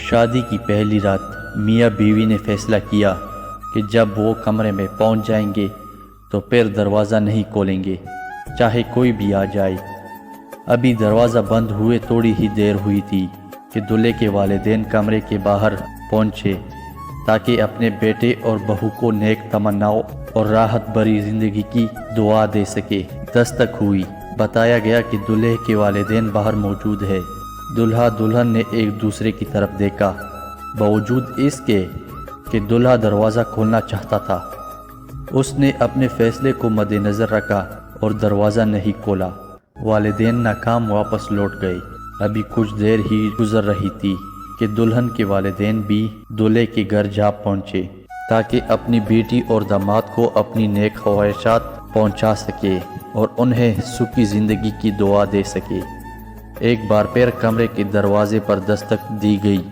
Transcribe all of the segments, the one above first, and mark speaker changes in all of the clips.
Speaker 1: شادی کی پہلی رات میاں بیوی نے فیصلہ کیا کہ جب وہ کمرے میں پہنچ جائیں گے تو پھر دروازہ نہیں کھولیں گے، چاہے کوئی بھی آ جائے۔ ابھی دروازہ بند ہوئے تھوڑی ہی دیر ہوئی تھی کہ دلہے کے والدین کمرے کے باہر پہنچے تاکہ اپنے بیٹے اور بہو کو نیک تمناؤں اور راحت بھری زندگی کی دعا دے سکے۔ دستک ہوئی، بتایا گیا کہ دلہے کے والدین باہر موجود ہے۔ دلہا دلہن نے ایک دوسرے کی طرف دیکھا، باوجود اس کے کہ دلہا دروازہ کھولنا چاہتا تھا۔ اس نے اپنے فیصلے کو مد نظر رکھا اور دروازہ نہیں کھولا۔ والدین ناکام واپس لوٹ گئے۔ ابھی کچھ دیر ہی گزر رہی تھی کہ دلہن کے والدین بھی دلہے کے گھر جا پہنچے تاکہ اپنی بیٹی اور داماد کو اپنی نیک خواہشات پہنچا سکے اور انہیں سکھی زندگی کی دعا دے سکے۔ ایک بار پھر کمرے کے دروازے پر دستک دی گئی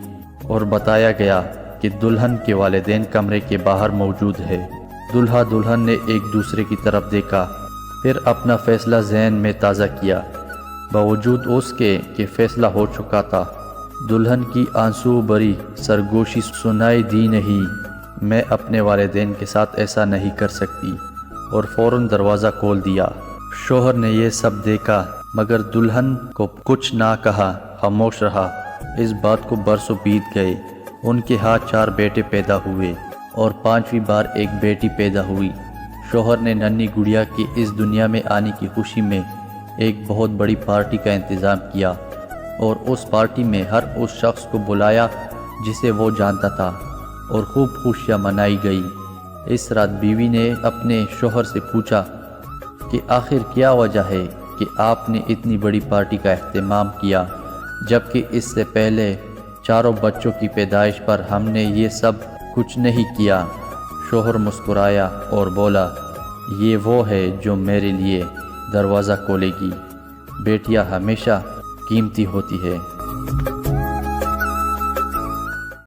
Speaker 1: اور بتایا گیا کہ دلہن کے والدین کمرے کے باہر موجود ہے۔ دلہا دلہن نے ایک دوسرے کی طرف دیکھا، پھر اپنا فیصلہ ذہن میں تازہ کیا۔ باوجود اس کے کہ فیصلہ ہو چکا تھا، دلہن کی آنسو بھری سرگوشی سنائی دی نہیں۔ میں اپنے والدین کے ساتھ ایسا نہیں کر سکتی، اور فوراً دروازہ کھول دیا۔ شوہر نے یہ سب دیکھا مگر دلہن کو کچھ نہ کہا، خاموش رہا۔ اس بات کو برسوں بیت گئے۔ ان کے ہاں 4 بیٹے پیدا ہوئے اور 5ویں بار ایک بیٹی پیدا ہوئی۔ شوہر نے ننھی گڑیا کے اس دنیا میں آنے کی خوشی میں ایک بہت بڑی پارٹی کا انتظام کیا اور اس پارٹی میں ہر اس شخص کو بلایا جسے وہ جانتا تھا، اور خوب خوشیاں منائی گئی۔ اس رات بیوی نے اپنے شوہر سے پوچھا کہ آخر کیا وجہ ہے کہ آپ نے اتنی بڑی پارٹی کا اہتمام کیا، جبکہ اس سے پہلے 4 بچوں کی پیدائش پر ہم نے یہ سب کچھ نہیں کیا۔ شوہر مسکرایا اور بولا، یہ وہ ہے جو میرے لیے دروازہ کھولے گی۔ بیٹیاں ہمیشہ قیمتی ہوتی ہے۔